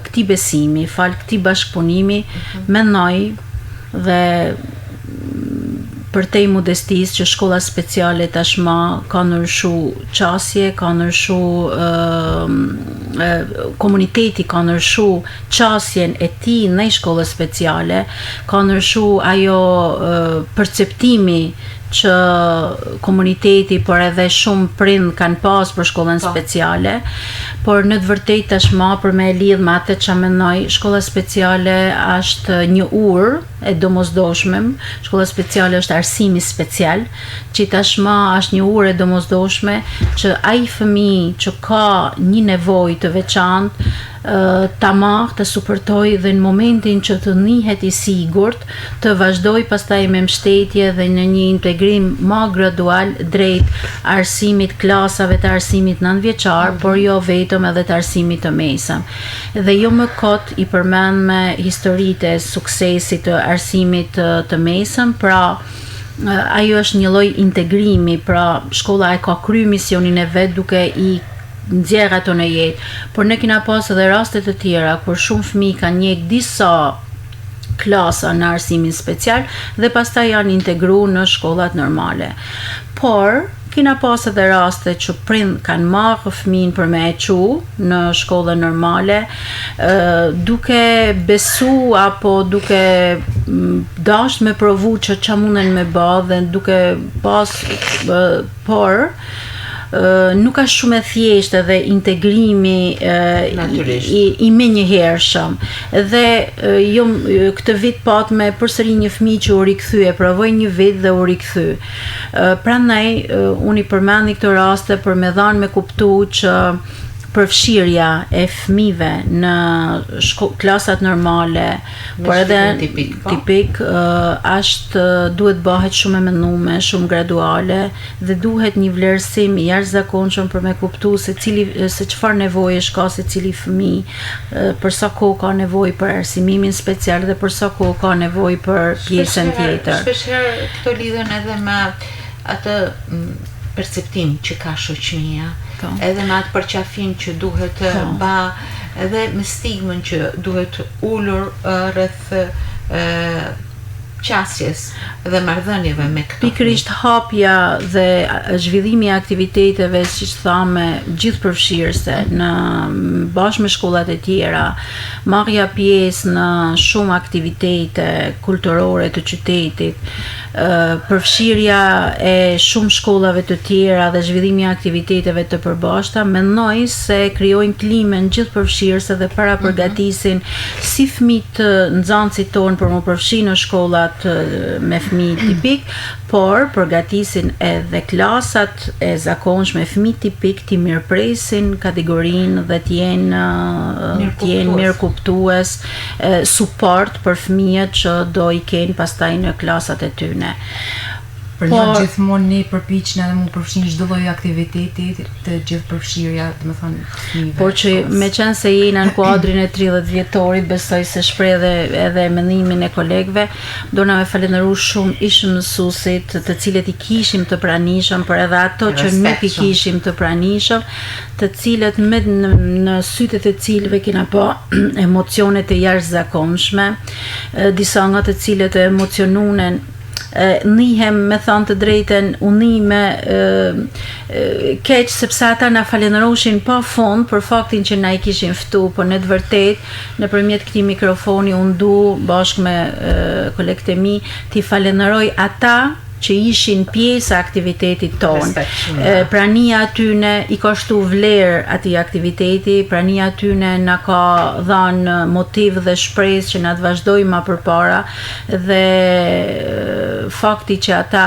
B: këtij besimi, fal këtij bashkëpunimi, mendoj dhe për te modestisë që shkolla speciale tashmë ka ndryshu qasje, ka ndryshu komuniteti, ka ndryshu qasjen e tij në shkollën speciale, ka ndryshu ajo perceptimi që komuniteti, por edhe shumë prind kanë pas për shkollën speciale, por në të vërtetë tashmë për me lidh me atë që mendoj, shkolla speciale është një urë e domosdoshme. Shkolla speciale është arsimi special, që tashmë është një urë e domosdoshme që ai fëmijë që ka një nevojë të veçantë ta marrë, të suportoj dhe në momentin që të njihet i sigurt, të vazhdoj pastaj me mbështetje dhe në një integrim më gradual drejt arsimit klasave të arsimit nëntëvjeçar, por jo vetëm edhe të arsimit të mesëm. Dhe jo më kot i përmend me historitë e suksesit të arsimit të mesëm, pra ajo është një lloj integrimi, pra shkolla e ka kryer misionin e vet duke i nxjerr ato në jetë, por ne kena pas edhe raste të tjera kur shumë fëmijë kanë njeh disa klasa në arsimin special dhe pastaj janë integruar në shkollat normale. Por kena pas edhe raste që prind kanë marrë fëmijën për me e çu në shkollën normale, duke besu apo duke dash me provu që ç'a munden me bë dhe duke pas por nuk ka shumë e thjeshtë edhe integrimi i menjëhershëm. Dhe jo këtë vit pat me përsëri një fëmijë që u rikthye, provoi një vit dhe u rikthy. Prandaj unë i përmendi këtë raste për me dhanë me kuptu që përfshirja e fëmijëve në klasat normale, por edhe tipik është duhet bëhet shumë e menduar, shumë graduale dhe duhet një vlerësim i jashtëzakonshëm për me kuptu se çfarë nevojesh ka secili fëmijë, për sa kohë ka nevojë për arsimimin special dhe për sa kohë ka nevojë për pjesën tjetër.
A: Shpeshherë këto lidhen edhe me atë perceptim që ka shoqëria, edhe me atë përqafim që duhet ba, edhe me stigmën që duhet ulur rreth qasjes dhe marrëdhënieve me këto.
B: Pikërisht hapja dhe zhvillimi i aktiviteteve, siç thamë, gjithëpërfshirëse në bashkë me shkollat e tjera, marrja pjesë në shumë aktivitete kulturore të qytetit, përfshirja e shumë shkollave të tjera dhe zhvillimi i aktiviteteve të përbashkëta, mendoj se krijojnë klimën gjithëpërfshirëse dhe para përgatisin si fëmijët nxënësit tonë për më përfshi në shkollat me fëmijë tipik, por përgatisin edhe klasat e zakonshme fëmijë tipik të mirëpresin kategorinë dhe të jenë mirëkuptues, suport për fëmijët që do i kenë pastaj në klasat e tyre.
D: Për një gjithmonë ne përpiqna dhe mund përfshin çdo lloj aktiviteti të gjithëpërfshirja, domethënë fëmijëve.
B: Por që meqense se jena në kuadrin e 30 vjetorit, besoj se shpreh edhe mendimin e kolegëve, dona me falenderu shumë ish mësuesit të cilët i kishim të pranishëm, por edhe ato që nuk i kishim të pranishëm, të cilët në sytë të cilëve kena pa emocione të jashtëzakonshme, disa nga të cilët e emocionunen nihem me thënë të drejten unime keq sepse ata na falenderoshin pa fund për faktin që na i kishin ftu, por në të vërtetë nëpërmjet këtij mikrofoni unë du bashkë me kolegët e mi t'i falenderoj ata që ishin pjesë aktivitetit tonë. Prania atyne i ka shtu vlerë atij aktiviteti, prania atyne na ka dhënë motiv dhe shpresë që na të vazhdojmë më përpara dhe fakti që ata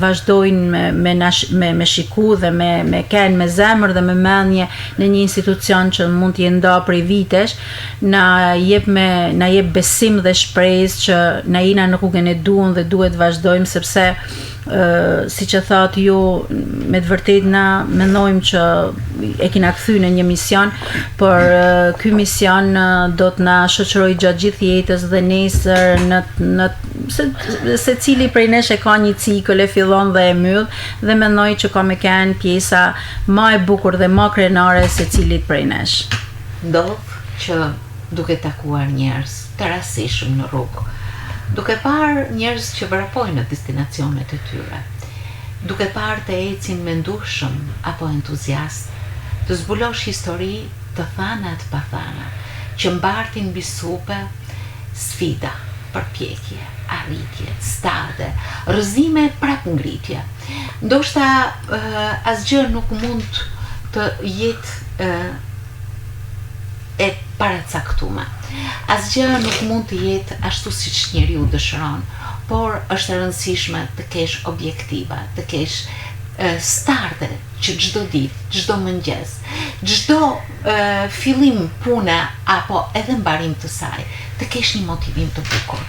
B: vazhdojnë me shiku dhe me kenë me zemër dhe me mendje në një institucion që mund të jenë nda prej vitesh, na jep besim dhe shpresë që na jena në rrugën e duhur dhe duhet vazhdojmë sepse si që thatë ju, me të vërtet na mendojmë që e kina kthy në një mision, por ky mision do të na shoqëroj gjatë gjithë jetës dhe nesër se cili prej nesh e ka një cikël, e fillon dhe e mbyll, dhe mendoj që ka me kenë pjesa më e bukur dhe më krenare se cilit prej nesh.
A: Ndodh që duke takuar njerëz të rastishëm në rrugë, duke parë njerëz që vrapojnë në destinacionet e tyre, duke parë të ecin me ndushëm apo entuziast, të zbulosh histori të thana të pathana, që mbartin mbi supe sfida, përpjekje, arritje, stade, rrëzime, prap ngritje. Ndoshta asgjë nuk mund të jetë e paracaktuar. Asgjë nuk mund të jetë ashtu siç njeriu dëshiron, por është e rëndësishme të kesh objektiva, të kesh starde që çdo ditë, çdo mëngjes, çdo fillim pune apo edhe mbarim të saj, të kesh një motivim të bukur.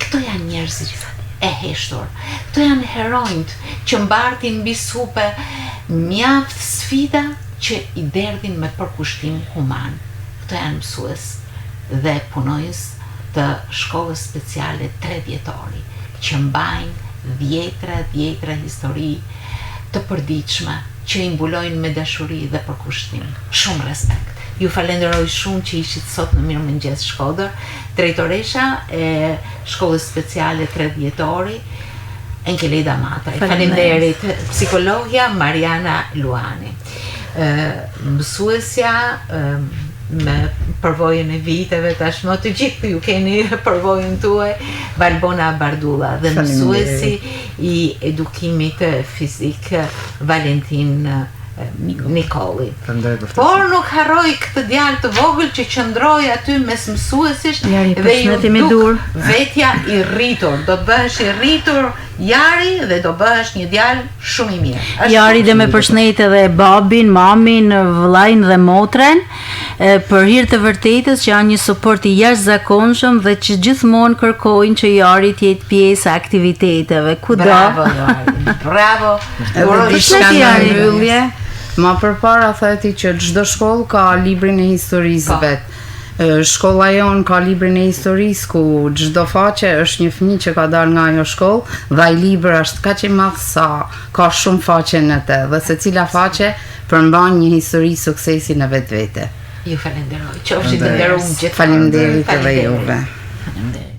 A: Këto janë njerëzit e heshtur. Këto janë heronjt që mbartin mbi supe mjaft sfida që i derdhin me përkushtim human. Këto janë mësues dhe punojës të shkollës speciale 3 vjetori, që mbajnë dhjetra histori të përditshme, që i mbulojnë me dashuri dhe përkushtim. Shumë respekt. Ju falenderoj shumë që ishit sot në Mirëmëngjes Shkodër, drejtoresha e shkollës speciale 3 vjetori, Enkeleda Mataj. Faleminderit psikologja Mariana Luani. Mësuesja me përvojën e viteve tashmë, të gjithë ju keni përvojën tuaj, Valbona Bardulla, dhe mësuesi i edukimit fizik Valentin Nikolli. Por nuk harroj këtë djalë të vogël që qëndroi aty mes mësuesish dhe ju duk vetja i rritur. Do bëhesh i rritur Jari dhe do bëhesh një djalë shumë i mirë.
B: Jari dhe me përshëndet edhe babin, mamin, vllajin dhe motren, për hir të vërtetës që janë një suport i jashtëzakonshëm dhe që gjithmonë kërkojnë që Jari të jetë pjesë e aktiviteteve. Kudo.
A: Bravo Jari. Bravo.
C: Edhe diçka në mbyllje. Ma përpara theti që çdo shkollë ka librin e historisë vet. Shkolla jon ka librin e historisë ku çdo faqe është një fëmijë që ka dalë nga ajo shkollë dhe ai libër është kaq i madh sa ka shumë faqe në të dhe secila faqe përmban një histori suksesi në vetvete.
A: Ju falenderoj. Qofshit të nderuar gjithë.
C: Faleminderit edhe juve.
A: Faleminderit.